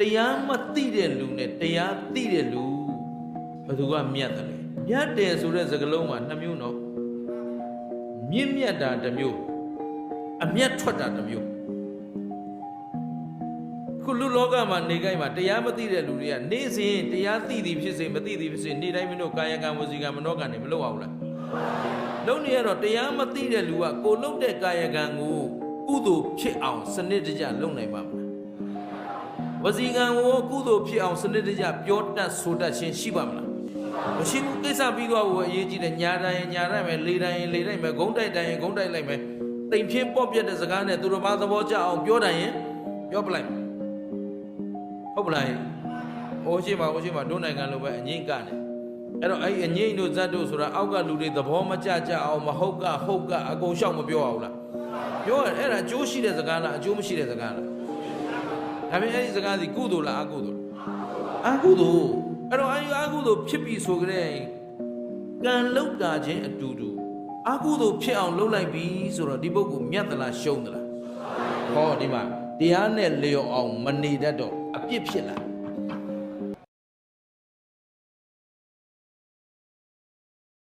တရားမသိတဲ့လူနဲ့တရားသိတဲ့လူဘယ်သူကမြတ်တယ်လဲမြတ်တယ်ဆိုတဲ့စကားလုံးမှာနှစ်မျိုးနော်မြင့်မြတ်တာတစ်မျိုးအမျက်ထွက်တာတစ်မျိုးခုလူလောကမှာနေကြမှာတရားမသိတဲ့လူတွေကနေ့စဉ်တရားသိသည်ဖြစ်စေမသိသည်ဖြစ်စေနေ့တိုင်းမင်းတို့ကာယကံဝစီကံမနောကံတွေမလုပ်အောင်လားလုံးနေရတော့တရားမသိတဲ့လူကကိုလုပ်တဲ့ကာယကံကိုကုသိုလ်ဖြစ်အောင်စနစ်တကျလုပ်နိုင်ပါမလားဝစီကံကိုကုသိုလ်ဖြစ်အောင်စနစ်တကျပြောတတ်ဆိုတတ်ခြင်းရှိပါမလားမရှိဘူးကိစ္စပြီးသွားဖို့အရေးကြီးတယ်ညာတိုင်းညာတိုင်းပဲလေတိုင်းလေတိုင်းပဲဂုံးတိုက်တိုင်းဂုံးတိုက်လိုက်မယ်တိမ်ဖြင်းပေါ့ပြတ်တဲ့စကားနဲ့သူတော်ဘာသဘောကျအောင်ပြောတိုင်းရင်ပြောပလိုက်ဟုတ်ပလားဟိုရှိမှာဒုနိုင်ငံလိုပဲအငိမ့်ကနေအဲ့တော့အဲ့အငိမ့်တို့ဇတ်တို့ဆိုတာအောက်ကလူတွေသဘောမကျကြအောင်မဟုတ်ကအကုန်ရှောက်မပြောအောင်လားပြောရအဲ့ဒါအကျိုးရှိတဲ့စကားလားအကျိုးမရှိတဲ့စကားလားဒါပေမဲ့အဲ့ဒီစကားစီကုသိုလ်လားအကုသိုလ်အကုသိုလ်အဲ့တော့အကုသိုလ်ဖြစ်ပြီဆိုကြတဲ့ကံလောက်တာချင်းအတူတူအကုသိုလ်ဖြစ်အောင်လုပ်လိုက်ပြီဆိုတော့ဒီပုဂ္ဂိုလ်မြတ်သလားရှုံးသလားဟောဒီမှာတရားနဲ့လျော်အောင်မနေတတ်တော့အပြစ်ဖြစ်လာ